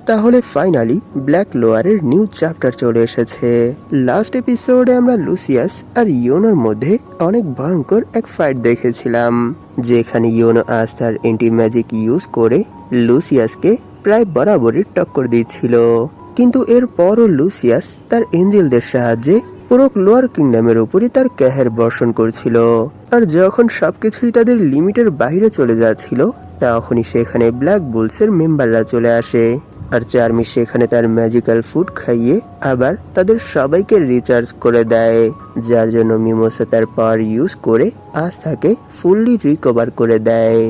তাহলে finally black লোয়ারের new chapter চলে এসেছে। লাস্ট এপিসোডে আমরা লুসিয়াস আর ইয়োনোর মধ্যে অনেক ভয়ঙ্কর এক ফাইট দেখেছিলাম, যেখানে ইয়োনো আস্থার এন্টি ম্যাজিক ইউজ করে লুসিয়াসকে প্রায় বরাবরই টক্কর দিচ্ছিল। কিন্তু এরপরও লুসিয়াস তার এঞ্জেলদের সাহায্যে পুরো লোয়ার কিংডমের উপরই তার ক্যাহের বর্ষণ করছিল। আর যখন সবকিছুই তাদের লিমিটের বাইরে চলে যাচ্ছিল, তখনই সেখানে ব্ল্যাক বুলসের মেম্বাররা চলে আসে। আর চার্মি সেখানে তার ম্যাজিক্যাল ফুড খাইয়ে আবার তাদের সবাইকে রিচার্জ করে দেয়, যার জন্য মিমোসা তার পাওয়ার ইউজ করে আস্থাকে ফুললি রিকভার করে দেয়।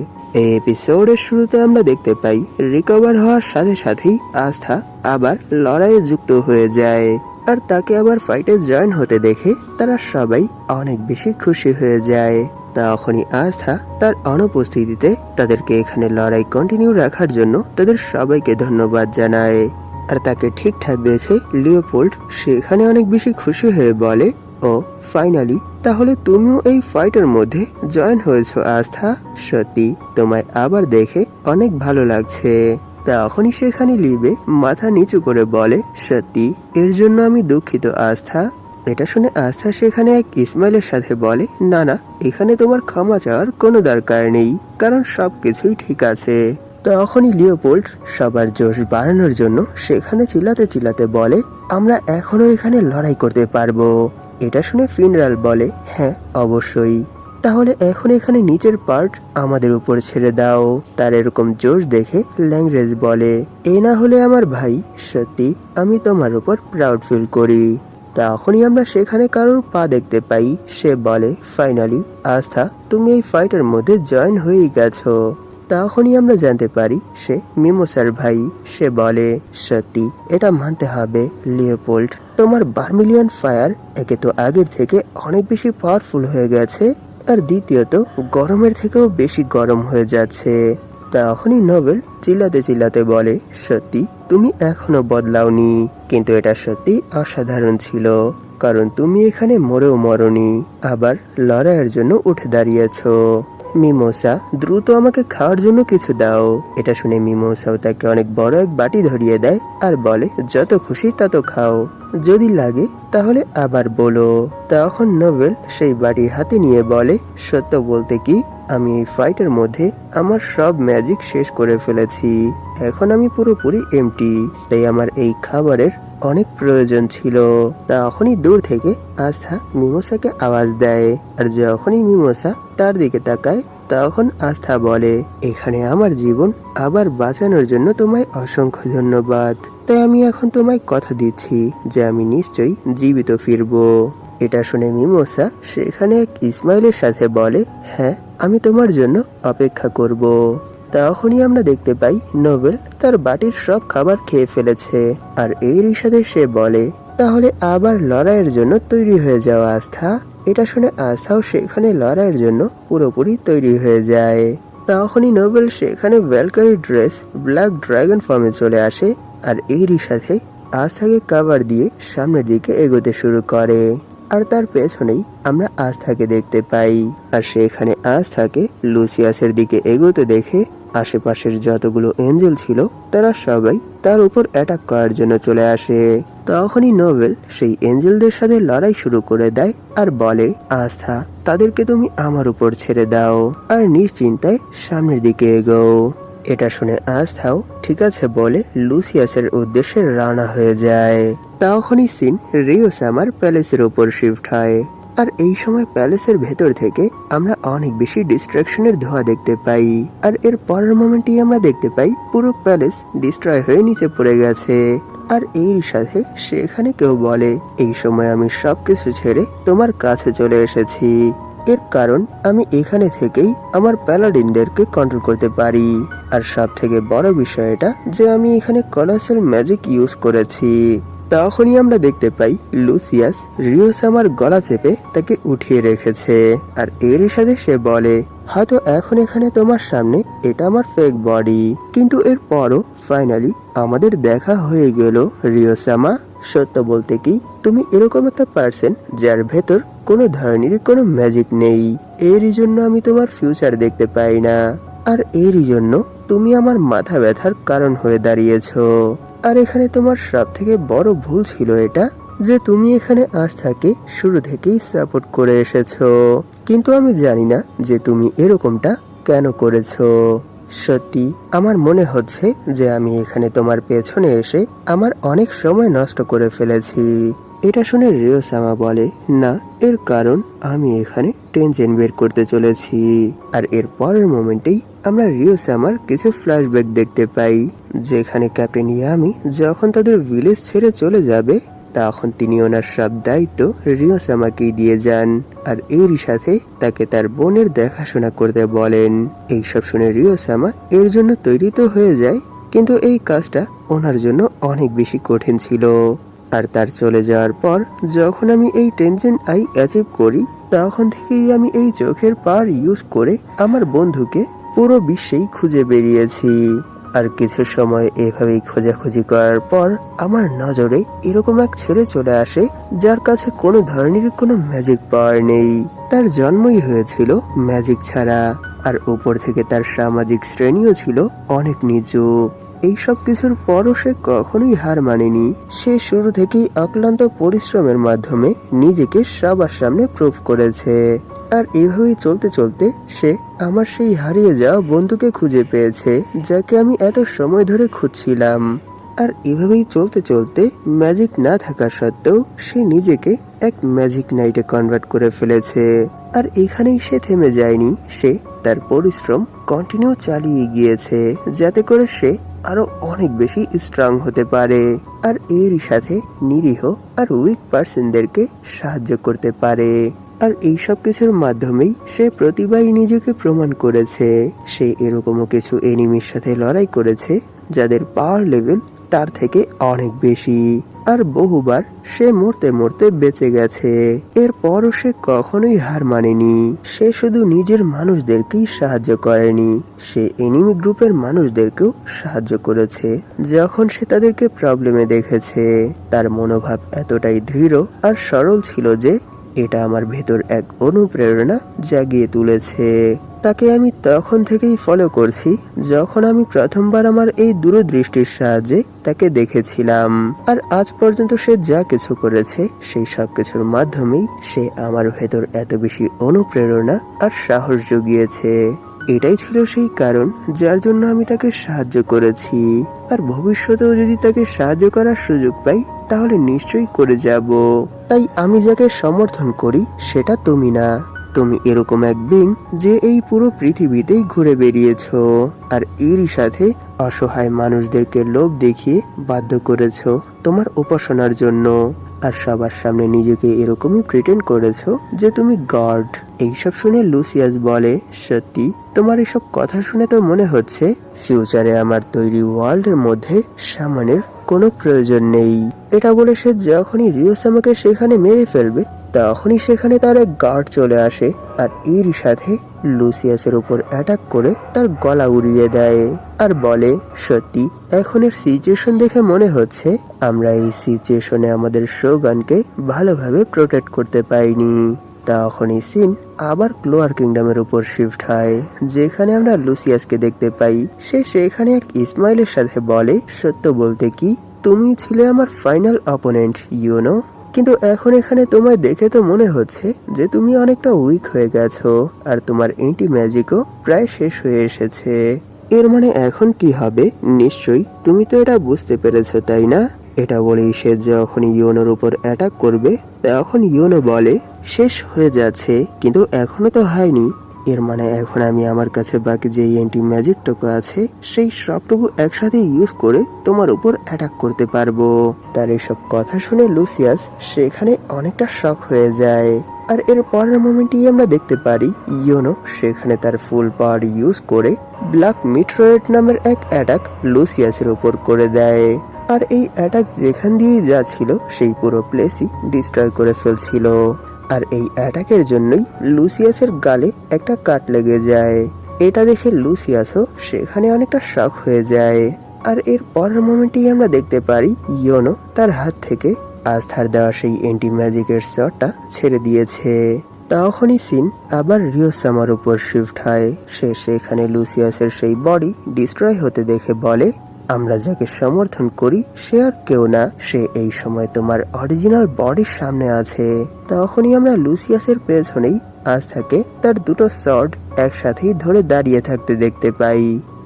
এই এপিসোডের শুরুতে আমরা দেখতে পাই রিকভার হওয়ার সাথে সাথেই আস্থা আবার লড়াইয়ে যুক্ত হয়ে যায়। আর তাকে আবার ফাইটে জয়েন হতে দেখে তারা সবাই অনেক বেশি খুশি হয়ে যায়। তখনই আস্থা তার অনুপস্থিতিতে তাদেরকে এখানে লড়াই কন্টিনিউ রাখার জন্য তাদের সবাইকে ধন্যবাদ জানায়। আর তাকে ঠিকঠাক দেখে লিওপোল্ড সেখানে অনেক বেশি খুশি হয়ে বলে, ও ফাইনালি তাহলে তুমিও এই ফাইটের মধ্যে জয়েন হয়েছো আস্থা, সত্যি তোমায় আবার দেখে অনেক ভালো লাগছে। তখনই সেখানে লিবে মাথা নিচু করে বলে, সত্যি এর জন্য আমি দুঃখিত আস্থা। এটা শুনে আস্থা সেখানে এক ইসমাইলের সাথে বলে, না না, এখানে তোমার ক্ষমা চাওয়ার কোনো দরকার নেই, কারণ সবকিছুই ঠিক আছে। তখনই লিওপোল্ড সবার জোশ বাড়ানোর জন্য সেখানে চিল্লাতে চিল্লাতে বলে, আমরা এখনো এখানে লড়াই করতে পারবো। এটা শুনে ফিনরাল বলে, হ্যাঁ অবশ্যই, তাহলে এখন এখানে নিচের পার্ট আমাদের উপর ছেড়ে দাও। তার এরকম জোশ দেখে ল্যাংরেজ বলে, এ না হলে আমার ভাই, সত্যি আমি তোমার উপর প্রাউড ফিল করি। তখনই আমরা সেখানে কারোর পা দেখতে পাই। সে বলে, ফাইনালি আস্থা তুমি এই ফাইটের মধ্যে জয়েন হয়েই গেছো। তখনই আমরা জানতে পারি সে মিমোসার ভাই। সে বলে, সত্যি এটা মানতে হবে লিওপোল্ড, তোমার বার্মিলিয়ন ফায়ার একে তো আগের থেকে অনেক বেশি পাওয়ারফুল হয়ে গেছে, আর দ্বিতীয়ত গরমের থেকেও বেশি গরম হয়ে যাচ্ছে। তখনই নোবেল চিল্লাতে চিল্লাতে বলে, সত্যি তুমি এখনো বদলাওনি, কিন্তু এটা সত্যি অসাধারণ ছিল, কারণ তুমি এখানে মরেও মরনি, আবার লড়াইয়ের জন্য উঠে দাঁড়িয়েছো। মিমোসা দ্রুত আমাকে খাওয়ার জন্য কিছু দাও। এটা শুনে মিমোসাও তাকে অনেক বড় এক বাটি ধরিয়ে দেয় আর বলে, যত খুশি তত খাও, যদি লাগে তাহলে আবার বলো। তখন নোবেল সেই বাটি হাতে নিয়ে বলে, সত্য বলতে কি, আমি এই ফাইটের মধ্যে আমার সব ম্যাজিক শেষ করে ফেলেছি, এখন আমি পুরোপুরি এমটি, তাই আমার এই খাবারের অনেক প্রয়োজন ছিল। তখনই দূর থেকে আস্থা মিমোসাকে আওয়াজ দেয়, আর যখনই মিমোসা তার দিকে তাকায় তখন আস্থা বলে, এখানে আমার জীবন আবার বাঁচানোর জন্য তোমায় অসংখ্য ধন্যবাদ, তাই আমি এখন তোমায় কথা দিচ্ছি যে আমি নিশ্চয়ই জীবিত ফিরবো। এটা শুনে মিমোসা সেখানে এক ইসমাইলের সাথে বলে, হ্যাঁ আমি তোমার জন্য অপেক্ষা করব। তখনই আমরা দেখতে পাই নোবেল তার বাটির সব খাবার খেয়ে ফেলেছে, আর এরই সাথে সে বলে, তাহলে আবার লড়াইয়ের জন্য তৈরি হয়ে যাওয়া আস্থা। এটা শুনে আস্থাও সেখানে লড়াইয়ের জন্য পুরোপুরি তৈরি হয়ে যায়। তখনই নোবেল সেখানে ভ্যালকারি ড্রেস ব্ল্যাক ড্রাগন ফর্মে চলে আসে, আর এরই সাথে আস্থাকে কভার দিয়ে সামনের দিকে এগোতে শুরু করে। আর তার পেছনেই আমরা আস্থাকে দেখতে পাই, আর সেখানে আস্থাকে লুসিয়াসের দিকে এগোতে দেখে আশেপাশের যতগুলো এঞ্জেল ছিল তারা সবাই তার উপর অ্যাটাক করার জন্য চলে আসে। তখনই নোবেল সেই এঞ্জেলদের সাথে লড়াই শুরু করে দেয় আর বলে, আস্থা তাদেরকে তুমি আমার উপর ছেড়ে দাও আর নিশ্চিন্তায় সামনের দিকে এগোও। এটা শুনে আস্থাও ঠিক আছে বলে লুসিয়াসের উদ্দেশ্যে রওনা হয়ে যায়। তখনই সিন রিওসামার প্যালেসের উপর শিফট হয়, আর এই সময় প্যালেসের ভেতর থেকে আমরা অনেক বেশি ডিস্ট্রাকশনের ধোঁয়া দেখতে পাই। আর এর পরের মোমেন্টেই আমরা দেখতে পাই পুরো প্যালেস ডিস্ট্রয় হয়ে নিচে পড়ে গেছে। আর এর সাথে সেখানে কেউ বলে, এই সময় আমি সবকিছু ছেড়ে তোমার কাছে চলে এসেছি, এর কারণ আমি এখানে থেকেই আমার প্যালাডিনদেরকে কন্ট্রোল করতে পারি। আর সব থেকে বড় বিষয় এটা যে আমি এখানে কলাসাল ম্যাজিক ইউজ করেছি। তখনই আমরা দেখতে পাই লুসিয়াস রিওসামার গলা চেপে তাকে উঠিয়ে রেখেছে, আর এর সাথে সে বলে, হয়তো এখন এখানে তোমার সামনে এটা আমার ফেক বডি, কিন্তু এর পরও ফাইনালি আমাদের দেখা হয়ে গেল রিওসামা। সত্য বলতে কি, তুমি এরকম একটা পার্সন যার ভেতর কোনো ধরনেরই কোনো ম্যাজিক নেই, এরই জন্য আমি তোমার ফিউচার দেখতে পাই না, আর এরই জন্য তুমি আমার মাথা ব্যথার কারণ হয়ে দাঁড়িয়েছো। আর এখানে তোমার সব থেকে বড় ভুল ছিল এটা যে তুমি এখানে আস্থাকে শুরু থেকেই সাপোর্ট করে এসেছো। কিন্তু আমি জানি না যে তুমি এরকমটা কেন করেছো। সত্যি আমার মনে হচ্ছে যে আমি এখানে তোমার পেছনে এসে আমার অনেক সময় নষ্ট করে ফেলেছি। এটা শুনে রিও-সামা বলে, না, এর কারণ আমি এখানে টেনশন বের করতে চলেছি। আর এর পরের মোমেন্টেই আমরা রিও-সামার কিছু ফ্ল্যাশব্যাক দেখতে পাই, যেখানে ক্যাপ্টেন ইয়ামি যখন তাদের ভিলেজ ছেড়ে চলে যাবে তখন তিনি ওনার সব দায়িত্ব রিও-সামাকেই দিয়ে যান, আর এরই সাথে তাকে তার বোনের দেখাশোনা করতে বলেন। এইসব শুনে রিও-সামা এর জন্য তৈরি তো হয়ে যায়, কিন্তু এই কাজটা ওনার জন্য অনেক বেশি কঠিন ছিল। আর তার চলে যাওয়ার পর যখন আমি এই টেনশন আই অ্যাচিভ করি, তখন থেকেই আমি এই চোখের পাওয়ার ইউজ করে আমার বন্ধুকে পুরো বিশ্বেই খুঁজে বেরিয়েছি। আর কিছু সময় এভাবেই খোঁজাখুঁজি করার পর আমার নজরে এরকম এক ছেলে চলে আসে যার কাছে কোনো ধরনের কোনো ম্যাজিক পাওয়ার নেই। তার জন্মই হয়েছিল ম্যাজিক ছাড়া, আর উপর থেকে তার সামাজিক শ্রেণীও ছিল অনেক নিচু। এই সব কিছুর পরও সে কখনোই হার মানেনি। সে শুরু থেকেই অক্লান্ত পরিশ্রমের মাধ্যমে নিজেকে সবার সামনে প্রুভ করেছে। আর এভাবেই চলতে চলতে সে আমার সেই হারিয়ে যাওয়া বন্ধুকে খুঁজে পেয়েছে, যাকে আমি এত সময় ধরে খুঁজছিলাম। আর এভাবেই চলতে চলতে ম্যাজিক না থাকা সত্ত্বেও সে নিজেকে এক ম্যাজিক নাইটে কনভার্ট করে ফেলেছে। আর এখানেই সে থেমে যায়নি, সে তার পরিশ্রম কন্টিনিউ চালিয়ে গিয়েছে যাতে করে সে আরো অনেক বেশি স্ট্রং হতে পারে, আর এরই সাথে নিরীহ আর উইক পার্সনদেরকে সাহায্য করতে পারে। আর এই সব কিছুর মাধ্যমেই সে প্রতিবারই নিজেকে প্রমাণ করেছে। সে এরকমও কিছু এনিমির সাথে লড়াই করেছে যাদের পাওয়ার লেভেল তার থেকে অনেক বেশি, আর বহুবার সে মরতে মরতে বেঁচে গেছে। এরপরও সে কখনোই হার মানেনি। সে শুধু নিজের মানুষদেরকেই সাহায্য করেনি, সে এনিমি গ্রুপের মানুষদেরকেও সাহায্য করেছে যখন সে তাদেরকে প্রবলেমে দেখেছে। তার মনোভাব এতটাই দৃঢ় আর সরল ছিল যে এটা আমার ভেতর এক অনুপ্রেরণা জাগিয়ে তুলেছে। তাকে আমি তখন থেকেই ফলো করছি যখন আমি প্রথমবার আমার এই দূরদৃষ্টির সাহায্যে তাকে দেখেছিলাম। আর আজ পর্যন্ত সে যা কিছু করেছে সেই সব কিছুর মাধ্যমেই সে আমার ভেতর এত বেশি অনুপ্রেরণা আর সাহস জুগিয়েছে। এটাই ছিল সেই কারণ যার জন্য আমি তাকে সাহায্য করেছি। আর ভবিষ্যতেও যদি তাকে সাহায্য করার সুযোগ পাই তাহলে নিশ্চয়ই করে যাব। তাই আমি যাকে সমর্থন করি সেটা তুমি না, তুমি এরকম এক বিং যে এই পুরো পৃথিবীতেই ঘুরে বেরিয়েছো, আর এরই সাথে অসহায় মানুষদেরকে লোভ দেখিয়ে বাধ্য করেছো তোমার উপাসনার জন্য। আর সবার সামনে নিজেকে এরকমই প্রিটেন্ড করেছো যে তুমি গড। এইসব শুনে লুসিয়াস বলে, সত্যি তোমার এসব কথা শুনে তো মনে হচ্ছে ফিউচারে আমার তৈরি ওয়ার্ল্ডের মধ্যে সামানের কোনো প্রয়োজন নেই। এটা বলে সে যখনই রিও-সামাকে সেখানে মেরে ফেলবে তখনই সেখানে তার এক গার্ড চলে আসে, আর এরই সাথে লুসিয়াসের উপর অ্যাটাক করে তার গলা উড়িয়ে দেয় আর বলে, সত্যি এখনের সিচুয়েশন দেখে মনে হচ্ছে আমরা এই সিচুয়েশনে আমাদের শোগানকে ভালোভাবে প্রোটেক্ট করতে পারিনি। তখনই সিন আবার ক্লোয়ার কিংডমের উপর শিফট হয়, যেখানে আমরা লুসিয়াসকে দেখতে পাই। সে সেখানে এক ইসমাইলের সাথে বলে, সত্য বলতে কি তুমি ছিলে আমার ফাইনাল অপোনেন্ট, ইউনো, কিন্তু এখন এখানে তোমায় দেখে তো মনে হচ্ছে যে তুমি অনেকটা উইক হয়ে গেছো, আর তোমার এন্টি ম্যাজিকও প্রায় শেষ হয়ে এসেছে। এর মানে এখন কি হবে? নিশ্চয়ই তুমি তো এটা বুঝতে পেরেছো, তাই না? এটা বলেই সে যখন ইয়োনোর উপর অ্যাটাক করবে তখন ইয়োনো বলে, শেষ হয়ে যাচ্ছে কিন্তু এখনো তো হয়নি। এর মানে এখন আমি আমার কাছে বাকি যে এন্টি ম্যাজিকটুকু আছে সেই সবটুকু একসাথে ইউজ করে তোমার উপর অ্যাটাক করতে পারবো। তার এসব কথা শুনে লুসিয়াস সেখানে অনেকটা শক হয়ে যায়। আর এর পরের মোমেন্টেই আমরা দেখতে পারি ইয়োনো সেখানে তার ফুল পাওয়ার ইউজ করে ব্ল্যাক মিট্রয়েড নামের এক অ্যাটাক লুসিয়াসের উপর করে দেয়। আর এই অ্যাটাক যেখান দিয়েই যাচ্ছিল সেই পুরো প্লেসই ডিস্ট্রয় করে ফেলছিল। আর এই অ্যাটাকের জন্যই লুসিয়াসের গালে একটা কাট লেগে যায়। এটা দেখে লুসিয়াসও সেখানে অনেকটা শক হয়ে যায়। আর এর পরের মোমেন্টেই আমরা দেখতে পারি ইয়োনো তার হাত থেকে আস্থার দেওয়া সেই এন্টি ম্যাজিকের শটটা ছেড়ে দিয়েছে। তখনই সিন আবার রিও-সামার উপর শিফট হয়। সে সেখানে লুসিয়াসের সেই বডি ডিস্ট্রয় হতে দেখে বলে, আমরা যাকে সমর্থন করি সে আর কেউ না, সে এই সময় তোমার অরিজিনাল বডির সামনে আছে। তখনই আমরা লুসিয়াসের পেছনেই আস্থাকে তার দুটো শট একসাথেই ধরে দাঁড়িয়ে থাকতে দেখতে পাই।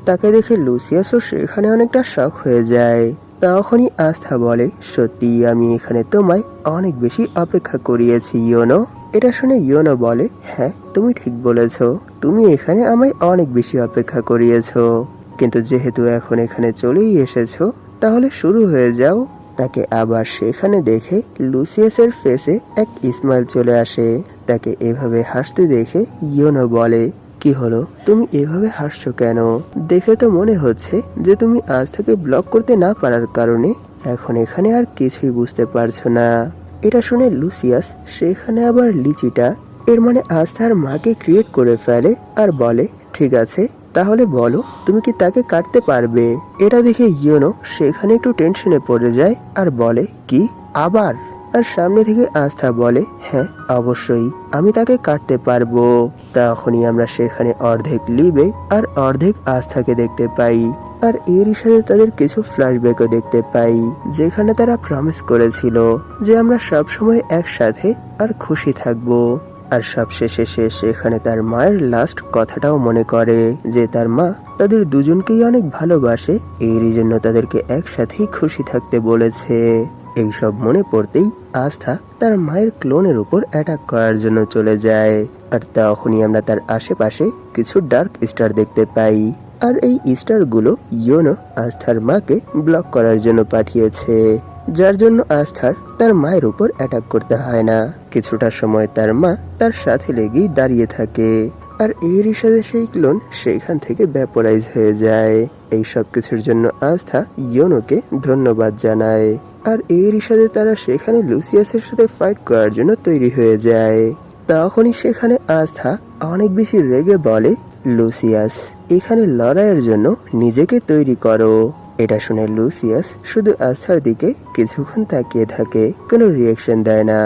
তাকে দেখে লুসিয়াসও সেখানে অনেকটা শক হয়ে যায়। তখনই আস্থা বলে, সত্যি আমি এখানে তোমায় অনেক বেশি অপেক্ষা করিয়েছি ইয়োনো। এটা শুনে ইয়োনো বলে, হ্যাঁ তুমি ঠিক বলেছ, তুমি এখানে আমায় অনেক বেশি অপেক্ষা করিয়েছো, কিন্তু যেহেতু এখন এখানে চলেই এসেছো তাহলে শুরু হয়ে যাও। তাকে আবার সেখানে দেখে লুসিয়াসের ফেসে এক স্মাইল চলে আসে। তাকে এভাবে হাসতে দেখে ইয়োনো বলে, কি হলো, তুমি এভাবে হাসছো কেন? দেখে তো মনে হচ্ছে যে তুমি আজ থেকে ব্লক করতে না পারার কারণে এখন এখানে আর কিছুই বুঝতে পারছো না। এটা শুনে লুসিয়াস সেখানে আবার লিচিটা, এর মানে আস্থার মাকে ক্রিয়েট করে ফেলে আর বলে, ঠিক আছে তাহলে বলো তুমি কি তাকে কাটতে পারবে? এটা দেখে ইয়োনো সেখানে একটু টেনশনে পড়ে যায় আর বলে, কি আবার? আর সামনে থেকে আস্থা বলে, হ্যাঁ অবশ্যই আমি তাকে কাটতে পারবো। তখনই আমরা সেখানে অর্ধেক লিবে আর অর্ধেক আস্থাকে দেখতে পাই। আর এরই সাথে তাদের কিছু ফ্ল্যাশব্যাকও দেখতে পাই, যেখানে তারা প্রমিস করেছিল যে আমরা সব সময় একসাথে আর খুশি থাকবো। আর সবশেষে সে সেখানে তার মায়ের লাস্ট কথাটাও মনে করে যে তার মা তাদের দুজনকেই অনেক ভালোবাসে, এরই জন্য তাদেরকে একসাথেই খুশি থাকতে বলেছে। এইসব মনে পড়তেই আস্থা তার মায়ের ক্লোনের উপর অ্যাটাক করার জন্য চলে যায়। আর তখনই আমরা তার আশেপাশে কিছু ডার্ক স্টার দেখতে পাই। আর এই স্টারগুলো ইয়োনো আস্থার মাকে ব্লক করার জন্য পাঠিয়েছে, যার জন্য আস্থার তার মায়ের উপর অ্যাটাক করতে হয় না। কিছুটা সময় তার মা তার সাথে লেগেই দাঁড়িয়ে থাকে। আর এরই সাথে সেই ক্লোন সেইখান থেকে ভ্যাপোরাইজ হয়ে যায়। এই সব কিছুর জন্য আস্থা ইয়োনোকে ধন্যবাদ জানায়। আর এরই সাথে তারা সেখানে লুসিয়াসের সাথে ফাইট করার জন্য তৈরি হয়ে যায়। তখনই সেখানে আস্থা অনেক বেশি রেগে বলে, লুসিয়াস এখানে লড়াইয়ের জন্য নিজেকে তৈরি করো। এটা শুনে লুসিয়াস শুধু আস্থার দিকে কিছুক্ষণ তাকিয়ে থাকে, কোনো রিয়াকশন দেয় না।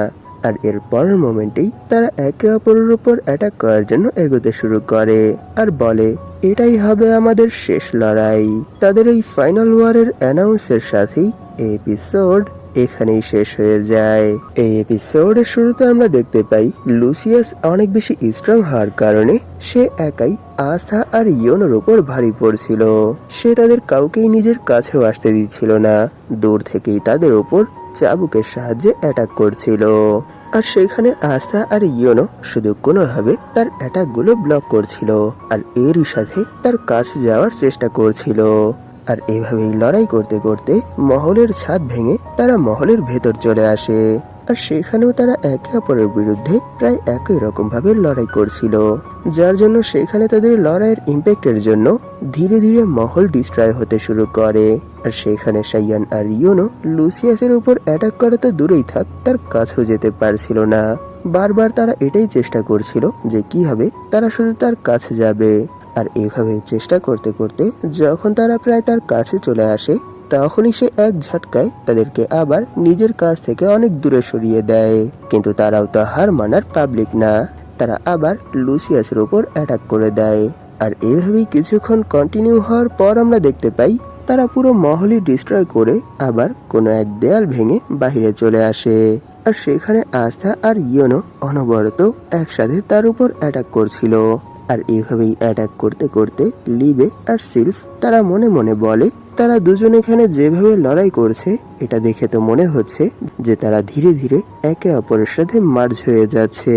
আর এর পরের মোমেন্টেই তারা একে অপরের উপর অ্যাটাক করার জন্য এগোতে শুরু করে আর বলে, এটাই হবে আমাদের শেষ লড়াই। তাদের এই ফাইনাল ওয়ারের অ্যানাউন্সের সাথেই এপিসোড এখানেই শেষ হয়ে যায়। এই এপিসোডের শুরুতে আমরা দেখতে পাই লুসিয়াস অনেক বেশি স্ট্রং হওয়ার কারণে সে একাই আস্থা আর ইয়োনোর উপর ভারী পড়ছিল। সে তাদের কাউকেই নিজের কাছেও আসতে দিচ্ছিল না, দূর থেকেই তাদের উপর চাবুকের সাহায্যে অ্যাটাক করছিল। আর সেখানে আস্থা আর ইয়োনো শুধু কোনোভাবে তার অ্যাটাক গুলো ব্লক করছিল আর এরই সাথে তার কাছে যাওয়ার চেষ্টা করছিল। আর এভাবেই লড়াই করতে করতে মহলের ছাদ ভেঙে তারা মহলের ভেতর চলে আসে। আর সেখানেও তারা একে অপরের বিরুদ্ধে প্রায় একই রকম ভাবে লড়াই করছিল, যার জন্য সেখানে তাদের লড়াইয়ের ইম্প্যাক্টের জন্য ধীরে ধীরে মহল ডিস্ট্রয় হতে শুরু করে। আর সেখানে সাইয়ান আর ইয়োনো লুসিয়াসের উপর অ্যাটাক করা তো দূরেই থাক, তার কাছেও যেতে পারছিল না। বারবার তারা এটাই চেষ্টা করছিল যে কিভাবে তারা শুধু তার কাছে যাবে। আর এভাবে চেষ্টা করতে করতে যখন তারা প্রায় তার কাছে চলে আসে, তখনই সে এক ঝটকায় তাদেরকে আবার নিজের কাছ থেকে অনেক দূরে সরিয়ে দেয়। কিন্তু তারাও তো হার মানার পাবলিক না, তারা আবার লুসিয়াসের উপর অ্যাটাক করে দেয়। আর এভাবেই কিছুক্ষণ কন্টিনিউ হওয়ার পর আমরা দেখতে পাই তারা পুরো মহলই ডিস্ট্রয় করে আবার কোনো এক দেয়াল ভেঙে বাহিরে চলে আসে। আর সেখানে আস্থা আর ইয়োনো অনবরত একসাথে তার উপর অ্যাটাক করছিল। আর এভাবেই অ্যাটাক করতে করতে লিবে আর সিলফ তারা মনে মনে বলে, তারা দুজন এখানে যেভাবে লড়াই করছে এটা দেখে তো মনে হচ্ছে যে তারা ধীরে ধীরে একে অপরের সাথে মার্জ হয়ে যাচ্ছে।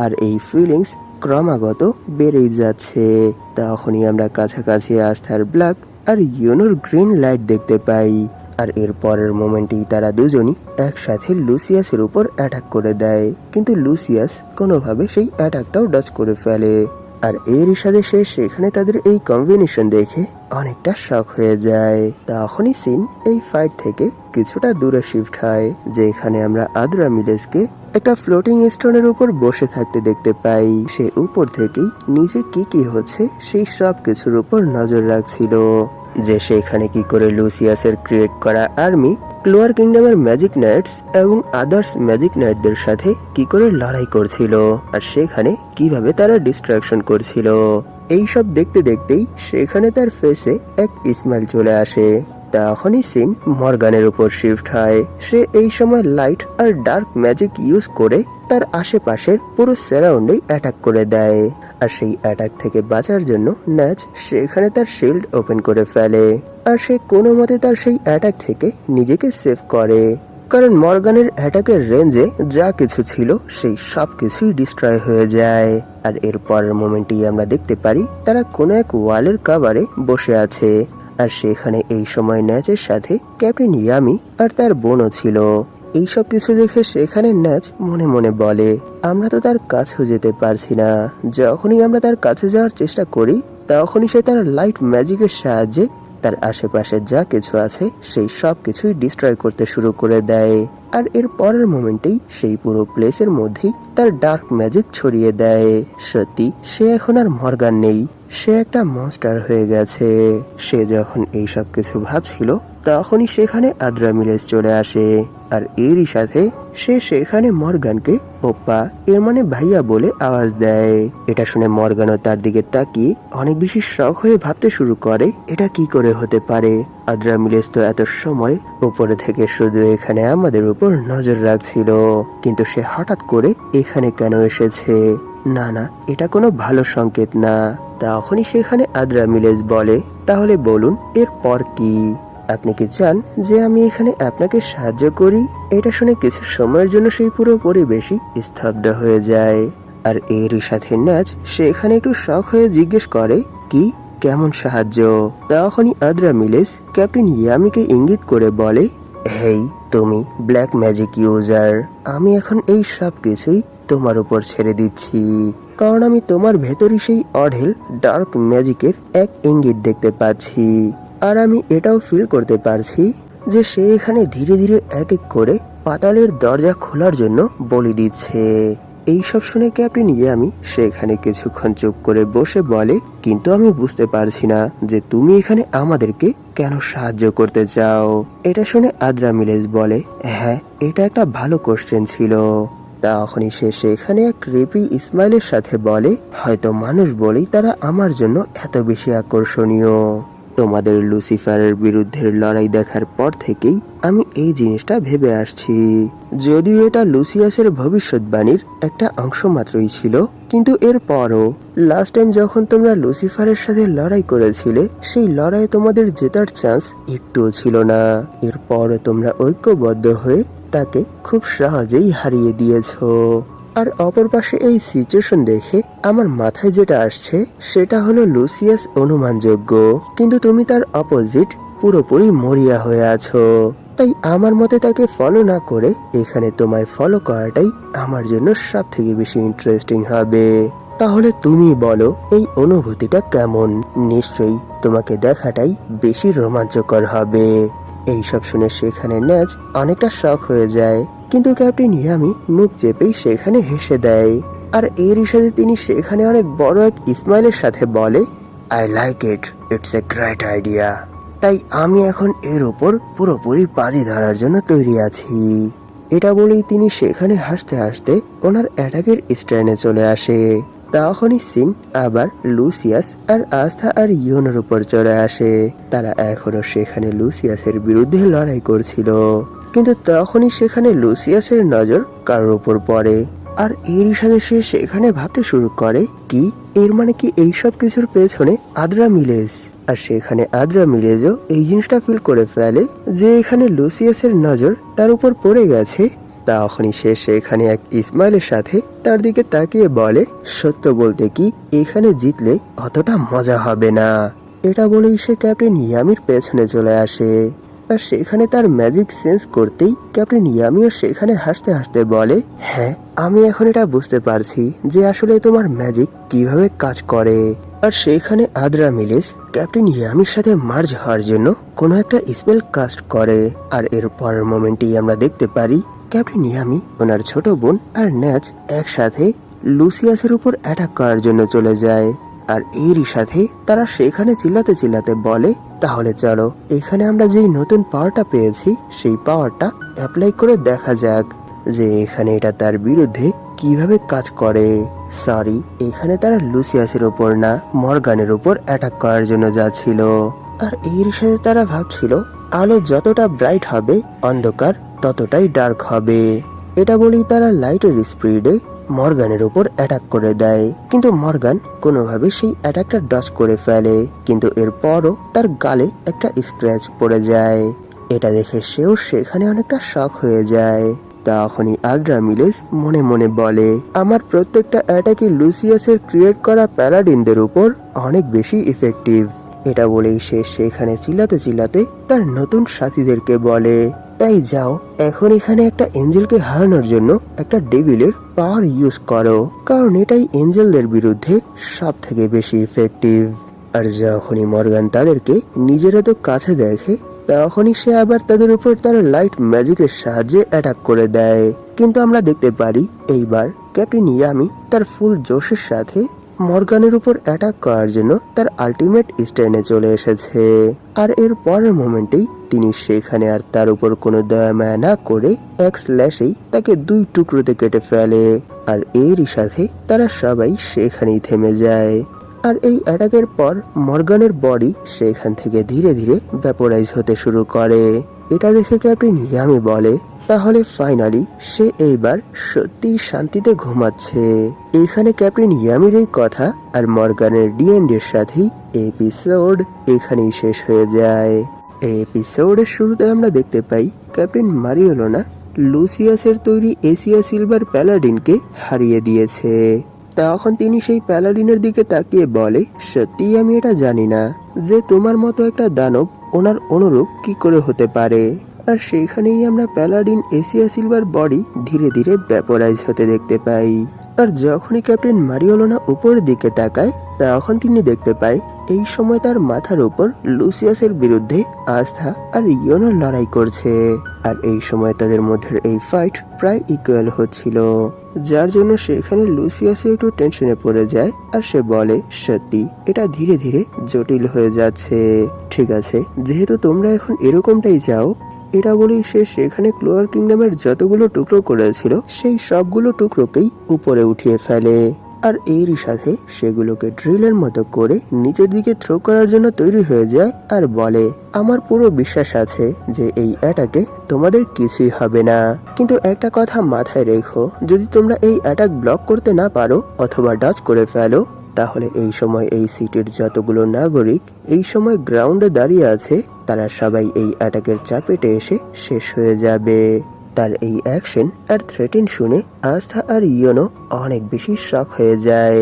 আর এই ফিলিংস ক্রমাগত বেড়েই যাচ্ছে। তখনই আমরা কাছাকাছি আস্থার ব্ল্যাক আর ইয়োনোর গ্রিন লাইট দেখতে পাই। আর এর পরের মোমেন্টেই তারা দুজনই একসাথে লুসিয়াসের উপর অ্যাটাক করে দেয়, কিন্তু লুসিয়াস কোনোভাবে সেই অ্যাটাকটাও ডচ করে ফেলে। আর এর সাথে সে সেখানে তাদের এই কম্বিনেশন দেখে অনেকটা শক হয়ে যায়। তখনই সিন এই ফাইট থেকে কিছুটা দূরে শিফট হয়, যেখানে আমরা আদ্রা মিলেজকে একটা ফ্লোটিং স্টোনের উপর বসে থাকতে দেখতে পাই। সে উপর থেকেই নিচে কি কি হচ্ছে সেই সব কিছুর উপর নজর রাখছিল, যে সেখানে কি করে লুসিয়াসের ক্রিয়েট করা আর্মি ক্লোয়ার কিংডমের ম্যাজিক নাইটস এবং আদার্স ম্যাজিক নাইটদের সাথে কি করে লড়াই করছিল আর সেখানে কিভাবে তারা ডিস্ট্রাকশন করছিল। এই সব দেখতে দেখতেই সেখানে তার ফেসে এক স্মাইল চলে আসে। তখনই সিন মর্গানের উপর শিফট হয়। সে এই সময় লাইট আর ডার্ক ম্যাজিক ইউজ করে তার আশেপাশের পুরো সারাউন্ডে অ্যাটাক করে দেয়। আর সেই অ্যাটাক থেকে বাঁচার জন্য ন্যাচ সেখানে তার শিল্ড ওপেন করে ফেলে। আর সে কোনো মতে তার সেই অ্যাটাক থেকে নিজেকে সেভ করে, কারণ মর্গানের অ্যাটাকের রেঞ্জে যা কিছু ছিল সেই সব কিছুই ডিস্ট্রয় হয়ে যায়। আর এর পরের মোমেন্টেই আমরা দেখতে পারি তারা কোনো এক ওয়ালের কাভারে বসে আছে। আর সেখানে এই সময় ন্যাচের সাথে ক্যাপ্টেন ইয়ামি আর তার বোনও ছিল। এইসব কিছু দেখে সেখানে ন্যাচ মনে মনে বলে, আমরা তো তার কাছেও যেতে পারছি না। যখনই আমরা তার কাছে যাওয়ার চেষ্টা করি তখনই সে তার লাইট ম্যাজিকের সাহায্যে তার আশেপাশে যা কিছু আছে সেই সব কিছুই ডিস্ট্রয় করতে শুরু করে দেয়। আর এর পরের মোমেন্টেই সেই পুরো প্লেসের মধ্যেই তার ডার্ক ম্যাজিক ছড়িয়ে দেয়। সত্যি সে এখন আর মর্গান নেই, সে একটা মনস্টার হয়ে গেছে। সে যখন এইসব কিছু ভাবছিল তখনই সেখানে আদ্রামিলেস চলে আসে। আর এরই সাথে সে সেখানে মর্গানকে ওপ্পা, এর মানে ভাইয়া বলে আওয়াজ দেয়। এটা শুনে মর্গানও তার দিকে তাকিয়ে অনেক বেশি শখ হয়ে ভাবতে শুরু করে এটা কি করে হতে পারে। আদ্রামিলেস তো এত সময় উপরে থেকে শুধু এখানে আমাদের উপর নজর রাখছিল, কিন্তু সে হঠাৎ করে এখানে কেন এসেছে? না না, এটা কোনো ভালো সংকেত না। তখনই সেখানে আদ্রামিলেস বলে, তাহলে বলুন এরপর কি? আপনি কি চান যে আমি এখানে আপনাকে সাহায্য করি? এটা শুনে কিছু সময়ের জন্য সেই পুরো পরিবেশই স্তব্ধ হয়ে যায়। আর এরই সাথে ন্যাচ সেখানে একটু শখ হয়ে জিজ্ঞেস করে, কি, কেমন সাহায্য? তখনই আদ্রামিলেস ক্যাপ্টেন ইয়ামিকে ইঙ্গিত করে বলে, হেই তুমি ব্ল্যাক ম্যাজিক ইউজার, আমি এখন এই সব কিছুই তোমার উপর ছেড়ে দিচ্ছি, কারণ আমি তোমার ভেতরই সেই অঢেল ডার্ক ম্যাজিকের এক ইঙ্গিত দেখতে পাচ্ছি। আর আমি এটাও ফিল করতে পারছি যে সে এখানে ধীরে ধীরে এক এক করে পাতালের দরজা খোলার জন্য বলি দিচ্ছে। এইসব শুনে ক্যাপ্টেন ইয়ামি সেখানে কিছুক্ষণ চুপ করে বসে বলে, কিন্তু আমি বুঝতে পারছি না যে তুমি এখানে আমাদেরকে কেন সাহায্য করতে চাও? এটা শুনে আদ্রামিলেস বলে, হ্যাঁ এটা একটা ভালো কোশ্চেন ছিল। তখনই সে সেখানে এক ক্রিপি ইসমাইলের সাথে বলে, হয়তো মানুষ বলেই তারা আমার জন্য এত বেশি আকর্ষণীয়। তোমাদের লুসিফারের বিরুদ্ধে লড়াই দেখার পর থেকেই আমি এই জিনিসটা ভেবে আসছি। যদিও এটা লুসিয়াসের ভবিষ্যৎবাণীর একটা অংশ মাত্রই ছিল, কিন্তু এরপরও লাস্ট টাইম যখন তোমরা লুসিফারের সাথে লড়াই করেছিলে সেই লড়াইয়ে তোমাদের জেতার চান্স একটুও ছিল না। এরপরও তোমরা ঐক্যবদ্ধ হয়ে তাকে খুব সহজেই হারিয়ে দিয়েছো। আর অপর পাশে এই সিচুয়েশন দেখে আমার মাথায় যেটা আসছে সেটা হলো লুসিয়াস অনুমানযোগ্য, কিন্তু তুমি তার অপোজিট পুরোপুরি মরিয়া হয়ে আছো। তাই আমার মতে তাকে ফলো না করে এখানে তোমায় ফলো করাটাই আমার জন্য সব থেকে বেশি ইন্টারেস্টিং হবে। তাহলে তুমি বলো এই অনুভূতিটা কেমন? নিশ্চয়ই তোমাকে দেখাটাই বেশি রোমাঞ্চকর হবে। এইসব শুনে সেখানে ন্যাচ অনেকটা শখ হয়ে যায়, কিন্তু ক্যাপ্টেন ইয়ামি মুখ চেপেই সেখানে হেসে দেয়। আর এরই সাথে তিনি সেখানে অনেক বড় এক ইসমাইলের সাথে বলে, I like it, it's a great idea. তাই আমি এখন এর উপর পুরোপুরি বাজি ধরার জন্য তৈরি আছি। এটা বলেই তিনি সেখানে হাসতে হাসতে ওনার অ্যাটাকের স্ট্যান্ডে চলে আসে। তখনই সিন আবার লুসিয়াস আর আস্থা আর ইয়োনের উপর চলে আসে। তারা এখনো সেখানে লুসিয়াসের বিরুদ্ধে লড়াই করছিল, কিন্তু তখনই সেখানে লুসিয়াসের নজর কারোর উপর পড়ে। আর এরই সাথে সে সেখানে ভাবতে শুরু করে, কি এর মানে কি এইসব কিছুর পেছনে আদ্রামিলেস? আর সেখানে আদ্রামিলেজও এই জিনিসটা ফিল করে ফেলে যে এখানে লুসিয়াসের নজর তার উপর পড়ে গেছে। তখনই সে সেখানে এক ইসমাইলের সাথে তার দিকে তাকিয়ে বলে, সত্য বলতে কি এখানে জিতলে অতটা মজা হবে না। এটা বলেই সে ক্যাপ্টেন ইয়ামির পেছনে চলে আসে। আর সেখানে তার ম্যাজিক সেন্স করতেই ক্যাপ্টেন ইয়ামিও সেখানে হাসতে হাসতে বলে, হ্যাঁ আমি এখন এটা বুঝতে পারছি যে আসলে তোমার ম্যাজিক কিভাবে কাজ করে। আর সেখানে আদ্রামিলেস ক্যাপ্টেন ইয়ামির সাথে মার্জ হওয়ার জন্য কোনো একটা স্পেল কাস্ট করে। আর এর পরের মোমেন্টেই আমরা দেখতে পারি ক্যাপ্টেন ইয়ামি, ওনার ছোট বোন আর ন্যাচ একসাথে লুসিয়াসের উপর অ্যাটাক করার জন্য চলে যায়। আর এরই সাথে তারা সেখানে চিল্লাতে চিল্লাতে বলে, তাহলে চলো এখানে আমরা যেই নতুন পাওয়ারটা পেয়েছি সেই পাওয়ারটা অ্যাপ্লাই করে দেখা যাক যে এখানে এটা তার বিরুদ্ধে কিভাবে কাজ করে। সরি, এখানে তারা লুসিয়াসের উপর না মর্গানের উপর অ্যাটাক করার জন্য যাচ্ছিল। আর এর সাথে তারা ভাবছিল আলো যতটা ব্রাইট হবে অন্ধকার ততটাই ডার্ক হবে। এটা বলেই তারা লাইটের স্পিডে মর্গানের উপর অ্যাটাক করে দেয়, কিন্তু মর্গান কোনোভাবে সেই অ্যাটাকটা ডজ করে ফেলে, কিন্তু এরপরও তার গালে একটা স্ক্র্যাচ পড়ে যায়। এটা দেখে সেও সেখানে অনেকটা শক হয়ে যায়। তখনই আদ্রা মিলেস মনে মনে বলে, আমার প্রত্যেকটা অ্যাটাকই লুসিয়াসের ক্রিয়েট করা প্যালাডিনদের উপর অনেক বেশি ইফেক্টিভ। এটা বলেই সে সেখানে চিল্লাতে চিল্লাতে তার নতুন সাথীদেরকে বলে, তাই যাও এখন এখানে একটা এঞ্জেলকে হারানোর জন্য একটা ডেভিলের পাওয়ার ইউজ করো, কারণ এটাই এঞ্জেলদের বিরুদ্ধে সব থেকে বেশি ইফেক্টিভ। আর যখনই মর্গান তাদেরকে নিজের এত কাছে দেখে তখনই সে আবার তাদের উপর তার লাইট ম্যাজিকের সাহায্যে অ্যাটাক করে দেয়। কিন্তু আমরা দেখতে পারি এইবার ক্যাপ্টেন ইয়ামি তার ফুল জোশের সাথে মর্গানের উপর অ্যাটাক করার জন্য তার আলটিমেট স্ট্যান্ডে চলে এসেছে। আর এর পরের মোমেন্টেই তিনি সেখানে আর তার উপর কোনো দয়া মায়া না করে এক স্ল্যাশেই তাকে 2 টুকরোতে কেটে ফেলে। আর এরই সাথে তারা সবাই সেখানেই থেমে যায়। আর এই অ্যাটাকের পর মর্গানের বডি সেখান থেকে ধীরে ধীরে ভ্যাপোরাইজ হতে শুরু করে। এটা দেখে ক্যাপ্টেন ইয়ামি বলে, তাহলে ফাইনালি সে এইবার সত্যি শান্তিতে ঘুমাচ্ছে। এখানে ক্যাপ্টেন ইয়ামির এই কথা আর মর্গানের ডিএনডির সাথেই এপিসোড এখানেই শেষ হয়ে যায়। এই এপিসোডের শুরুতে আমরা দেখতে পাই ক্যাপ্টেন মারিওলোনা লুসিয়াসের তৈরি এশিয়া সিলভার প্যালাডিনকে হারিয়ে দিয়েছে। তখন তিনি সেই প্যালাডিনের দিকে তাকিয়ে বলে, সত্যিই আমি এটা জানি না যে তোমার মতো একটা দানব ওনার অনুরূপ কি করে হতে পারে। আর সেইখানেই আমরা প্যালাডিন এশিয়া সিলভার বডি ধীরে ধীরে ভ্যাপোরাইজ হতে দেখতে পাই। আর যখনই ক্যাপ্টেন মারিওলোনা উপরের দিকে তাকায় তখন তিনি দেখতে পায় এই সময় তার মাথার উপর লুসিয়াসের বিরুদ্ধে আস্থা আর ইয়োনোর লড়াই করছে। আর এই সময় তাদের মধ্যে এই ফাইট প্রায় ইকুয়াল হচ্ছিল, যার জন্য সেখানে লুসিয়াসও একটু টেনশনে পড়ে যায়। আর সে বলে, সত্যি এটা ধীরে ধীরে জটিল হয়ে যাচ্ছে। ঠিক আছে, যেহেতু তোমরা এখন এরকমটাই চাও। এটা বলেই সে সেখানে ক্লোয়ার কিংডমের যতগুলো টুকরো করেছিল সেই সবগুলো টুকরোকেই উপরে উঠিয়ে ফেলে। আর এরই সাথে সেগুলোকে ড্রিলের মতো করে নিচের দিকে থ্রো করার জন্য তৈরি হয়ে যায়। আর বলে, আমার পুরো বিশ্বাস আছে যে এই অ্যাটাকে তোমাদের কিছুই হবে না, কিন্তু একটা কথা মাথায় রেখো, যদি তোমরা এই অ্যাটাক ব্লক করতে না পারো অথবা ডজ করে ফেলো তাহলে এই সময় এই সিটির যতগুলো নাগরিক এই সময় গ্রাউন্ডে দাঁড়িয়ে আছে তারা সবাই এই অ্যাটাকের চাপেটে এসে শেষ হয়ে যাবে। তার এই অ্যাকশন আর থ্রেটেন শুনে আস্থা আর ইয়োনো অনেক বেশি শক হয়ে যায়।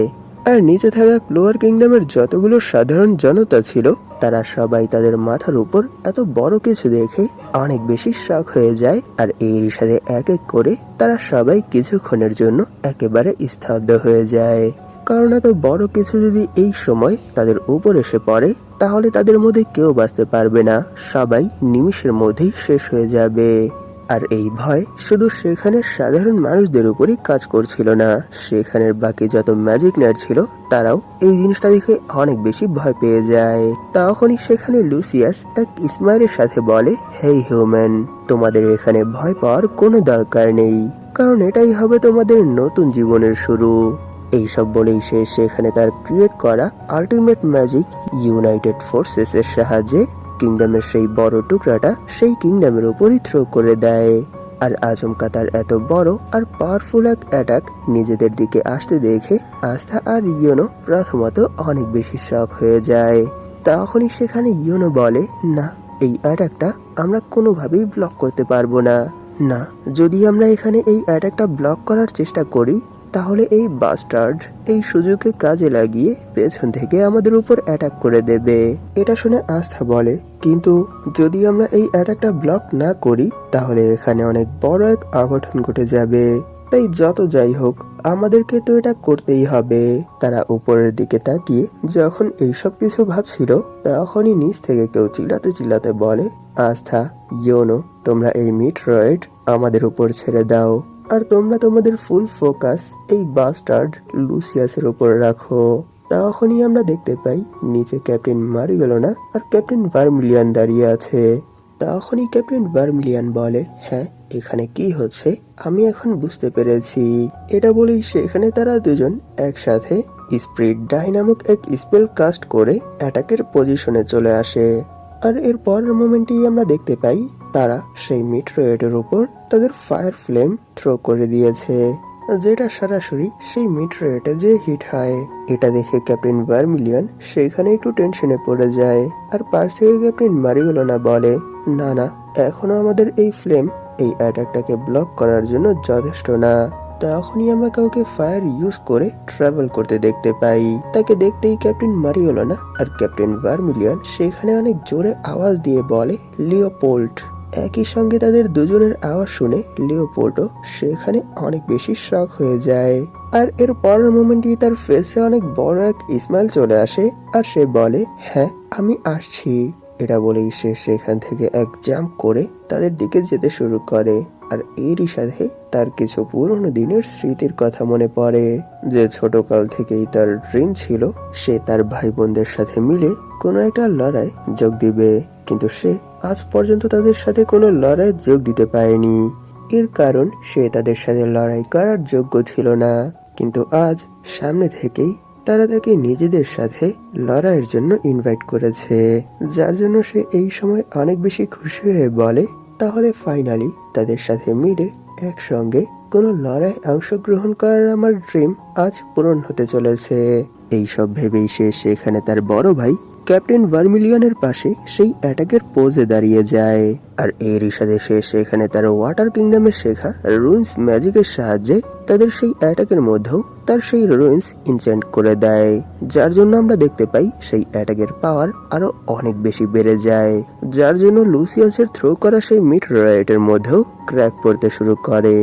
আর নিচে থাকা ক্লোয়ার কিংডমের যতগুলো সাধারণ জনতা ছিল তারা সবাই তাদের মাথার উপর এত বড় কিছু দেখে অনেক বেশি শক হয়ে যায়। আর এর সাথে এক এক করে তারা সবাই কিছুক্ষণের জন্য একেবারে স্তব্ধ হয়ে যায়, কারণ এত বড় কিছু যদি এই সময় তাদের উপর এসে পড়ে তাহলে তাদের মধ্যে কেউ বাঁচতে পারবে না, সবাই নিমিষের মধ্যেই শেষ হয়ে যাবে। আর এই ভয় শুধু সেখানের সাধারণ মানুষদের উপরই কাজ করছিল না, সেখানের বাকি যত ম্যাজিক নাইট ছিল তারাও এই জিনিসটা দেখে অনেক বেশি ভয় পেয়ে যায়। তখনই সেখানে লুসিয়াস এক স্মাইলের সাথে বলে, হেই হিউম্যান, তোমাদের এখানে ভয় পাওয়ার কোনো দরকার নেই, কারণ এটাই হবে তোমাদের নতুন জীবনের শুরু। এইসব বলেই সে সেখানে তার ক্রিয়েট করা আল্টিমেট ম্যাজিক ইউনাইটেড ফোর্সেস এর সাহায্যে কিংডমের সেই বড় টুকরাটা সেই কিংডমের উপরই থ্রো করে দেয়। আর আচমকা তার এত বড় আর পাওয়ারফুল এক অ্যাটাক নিজেদের দিকে আসতে দেখে আস্থা আর ইয়োনো প্রথমত অনেক বেশি শক হয়ে যায়। তখনই সেখানে ইয়োনো বলে, না, এই অ্যাটাকটা আমরা কোনোভাবেই ব্লক করতে পারবো না। না, যদি আমরা এখানে এই অ্যাটাকটা ব্লক করার চেষ্টা করি তাহলে এই বাস্টার্ড এই সুযোগকে কাজে লাগিয়ে পেছন থেকে আমাদের উপর অ্যাটাক করে দেবে। এটা শুনে আস্থা বলে, কিন্তু যদি আমরা এই অ্যাটাকটা ব্লক না করি তাহলে এখানে অনেক বড় এক অঘটন ঘটে যাবে, তাই যত যাই হোক আমাদেরকে তো এটা করতেই হবে। তারা উপরের দিকে তাকিয়ে যখন এইসব কিছু ভাবছিল তখনই নিচ থেকে কেউ চিল্লাতে চিল্লাতে বলে, আস্থা, ইয়োনো, তোমরা এই মিটরয়েড আমাদের উপর ছেড়ে দাও, আর তোমরা তোমাদের ফুল ফোকাস এই বাস্টার্ড লুসিয়াসের উপর রাখো। তখনই আমরা দেখতে পাই নিচে ক্যাপ্টেন মারিওলোনা আর ক্যাপ্টেন ভার্মিলিয়ান দাঁড়িয়ে আছে। তখনই ক্যাপ্টেন ভার্মিলিয়ান বলে, হ্যাঁ, এখানে কি হচ্ছে আমি এখন বুঝতে পেরেছি। এটা বলেই সেখানে তারা দুজন একসাথে স্প্রিট ডাই নামক এক স্পেল কাস্ট করে অ্যাটাকের পজিশনে চলে আসে। আর এর পরের মোমেন্টেই আমরা দেখতে পাই তারা সেই মিটরয়েডের উপর তাদের ফায়ার ফ্লেম থ্রো করে দিয়েছে, যেটা সরাসরি সেই মিটরয়েডে যে হিট হয়। এটা দেখে ক্যাপ্টেন ভার্মিলিয়ন সেখানে একটু টেনশনে পড়ে যায়। আর পাশ থেকে ক্যাপ্টেন মারিওলোনা বলে, না না, এখনো আমাদের এই ফ্লেম এই অ্যাটাকটাকে ব্লক করার জন্য যথেষ্ট না। তখনই আমরা কাউকে ফায়ার ইউজ করে ট্রাভেল করতে দেখতে পাই। তাকে দেখতেই ক্যাপ্টেন মারিওলোনা আর ক্যাপ্টেন ভার্মিলিয়ন সেখানে অনেক জোরে আওয়াজ দিয়ে বলে, লিওপোল্ড। একই সঙ্গে তাদের দুজনের আওয়াজ শুনে লিওপোল্ডও সেখানে অনেক বেশি শক হয়ে যায়। আর এর পরের মোমেন্টই তার ফেসে অনেক বড় এক স্মাইল চলে আসে আর সে বলে, হ্যাঁ আমি আসছি। এটা বলেই সে সেখান থেকে এক জাম্প করে তাদের দিকে যেতে শুরু করে। আর এরই সাথে তার কিছু পুরনো দিনের স্মৃতির কথা মনে পড়ে, যে ছোটকাল থেকেই তার ড্রিম ছিল সে তার ভাই বোনদের সাথে মিলে কোনো একটা লড়াই যোগ দিবে, কিন্তু সে আজ পর্যন্ত তাদের সাথে কোনো লড়াই যোগ দিতে পারেনি। এর কারণ সে তাদের সাথে লড়াই করার যোগ্য ছিল না। কিন্তু আজ সামনে থেকেই তারা তাকে নিজেদের সাথে লড়াইয়ের জন্য ইনভাইট করেছে, যার জন্য সে এই সময় অনেক বেশি খুশি হয়ে বলে, তাহলে ফাইনালি তাদের সাথে মিলে একসঙ্গে কোনো লড়াই অংশগ্রহণ করার আমার ড্রিম আজ পূরণ হতে চলেছে। এইসব ভেবেই সে সেখানে তার বড় ভাই ক্যাপ্টেন ভার্মিলিয়নের পাশে সেই অ্যাটাকের পোজে দাঁড়িয়ে যায়। আর এরই সাথে সে সেখানে তার ওয়াটার কিংডমে শেখা রুইন্স ম্যাজিকের সাহায্যে তাদের সেই অ্যাটাকের মধ্যেও তার সেই রুইন্স ইনচেন্ট করে দেয়, যার জন্য আমরা দেখতে পাই সেই অ্যাটাকের পাওয়ার আরো অনেক বেশি বেড়ে যায়, যার জন্য লুসিয়াসের থ্রো করা সেই মিটরয়েডের মধ্যেও ক্র্যাক পড়তে শুরু করে।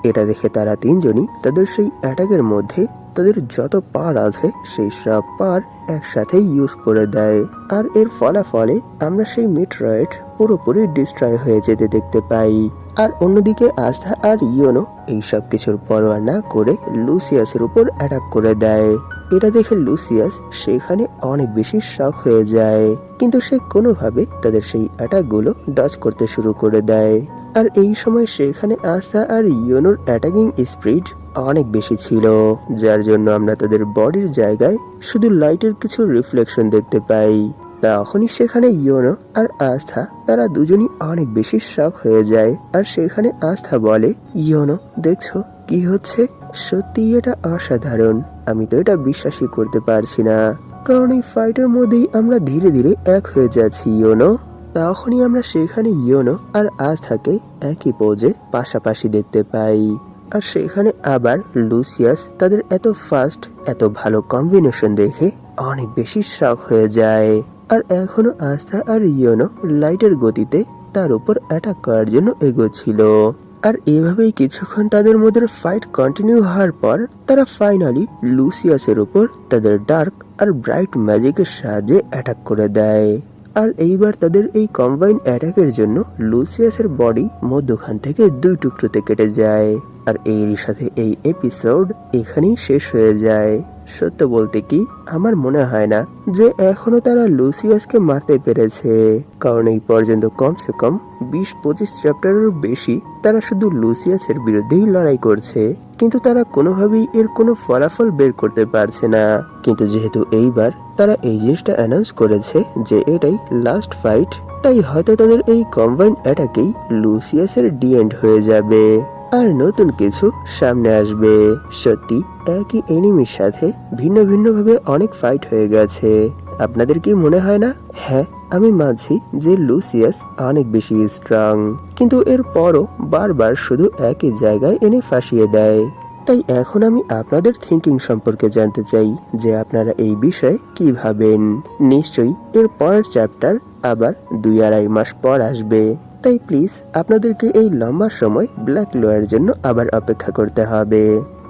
এটা দেখে তারা তিনজনই তাদের সেই অ্যাটাকের মধ্যে তাদের যত পাওয়ার আছে সেই সব পাওয়ার একসাথে ইউজ করে দেয়। আর এর ফলাফলে আমরা সেই মিটরয়েড পুরোপুরি ডিস্ট্রয় হয়ে যেতে দেখতে পাই। আর অন্যদিকে আস্থা আর ইয়োনো এই সব কিছুর পরোয়া না করে লুসিয়াসের উপর অ্যাটাক করে দেয়। এটা দেখে লুসিয়াস সেখানে অনেক বেশি শক হয়ে যায়, কিন্তু সে কোনোভাবে তাদের সেই অ্যাটাকগুলো ডজ করতে শুরু করে দেয়। আর এই সময় সেখানে আস্থা আর ইয়োনোর অ্যাটাকিং স্পিড অনেক বেশি ছিল, যার জন্য আমরা তাদের বডির জায়গায় শুধু লাইটের কিছু রিফ্লেকশন দেখতে পাই। তখনই সেখানে ইয়োনো আর আস্থা তারা দুজনই অনেক বেশি শক হয়ে যায়। আর সেখানে আস্থা বলে, ইয়োনো দেখছো কি হচ্ছে? সত্যি এটা অসাধারণ, আমি তো এটা বিশ্বাসই করতে পারছি না, কারণ এই ফাইটের মধ্যেই আমরা ধীরে ধীরে এক হয়ে যাচ্ছি ইয়োনো। তখনই আমরা সেখানে ইয়োনো আর আস্থাকে একই পোজে পাশাপাশি দেখতে পাই। আর সেখানে আবার লুসিয়াস তাদের এত ফাস্ট এত ভালো কম্বিনেশন দেখে অনেক বেশি শক হয়ে যায়। আর এখনো আস্থা আর ইয়োনো লাইটের গতিতে তার উপর অ্যাটাক করার জন্য এগোচ্ছিল। আর এভাবেই কিছুক্ষণ তাদের মধ্যে ফাইট কন্টিনিউ হওয়ার পর তারা ফাইনালি লুসিয়াসের উপর তাদের ডার্ক আর ব্রাইট ম্যাজিকের সাহায্যে অ্যাটাক করে দেয়। আর এইবার তাদের এই কম্বাইন অ্যাটাকের জন্য লুসিয়াসের বডি মধ্যখান থেকে 2 টুকরোতে কেটে যায়। আর এরই সাথে এই এপিসোড এখানেই শেষ হয়ে যায়। সত্য বলতে কি, আমার মনে হয় না যে এখনো তারা লুসিয়াসকে মারতে পেরেছে, কারণ এই পর্যন্ত কমসে কম 20-25 চ্যাপ্টারের বেশি তারা শুধু লুসিয়াসের বিরুদ্ধেই লড়াই করছে, কিন্তু তারা কোনোভাবেই এর কোনো ফলাফল বের করতে পারছে না। কিন্তু যেহেতু এইবার তারা এই জিনিসটা অ্যানাউন্স করেছে যে এটাই লাস্ট ফাইট, তাই হয়তো তাদের এই কম্বাইন অ্যাটাকেই লুসিয়াসের ডি এন্ড হয়ে যাবে আর নতুন কিছু সামনে আসবে। সত্যি একই এনিমির সাথে ভিন্ন ভিন্ন ভাবে অনেক ফাইট হয়ে গেছে, আপনাদের কি মনে হয় না? হ্যাঁ, আমি মানছি যে লুসিয়াস অনেক বেশি স্ট্রং, কিন্তু এর পরও বারবার শুধু একই জায়গায় এনে ফাঁসিয়ে দেয়। তাই এখন আমি আপনাদের থিঙ্কিং সম্পর্কে জানতে চাই যে আপনারা এই বিষয়ে কি ভাবেন। নিশ্চয়ই এর পরের চ্যাপ্টার আবার 2-2.5 মাস পর আসবে, তাই প্লিজ আপনাদেরকে এই লম্বা সময় ব্ল্যাক লোয়ার জন্য আবার অপেক্ষা করতে হবে,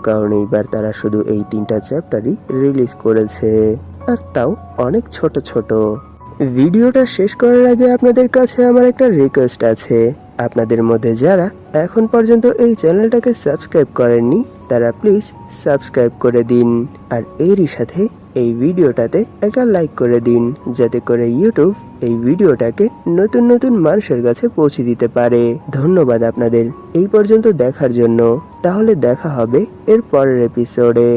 কারণ এইবার তারা শুধু এই 3টা চ্যাপ্টারই রিলিজ করেছে, আর তাও অনেক ছোট ছোট। ভিডিওটা শেষ করার আগে আপনাদের কাছে আমার একটা রিকোয়েস্ট আছে, আপনাদের মধ্যে যারা এখন পর্যন্ত এই চ্যানেলটাকে সাবস্ক্রাইব করেননি তারা প্লিজ সাবস্ক্রাইব করে দিন। আর এরই সাথে এই ভিডিওটাতে একটা লাইক করে দিন, যাতে করে ইউটিউব এই ভিডিওটাকে নতুন নতুন মানুষের কাছে পৌঁছে দিতে পারে। ধন্যবাদ আপনাদের এই পর্যন্ত দেখার জন্য। তাহলে দেখা হবে এর পরের এপিসোডে।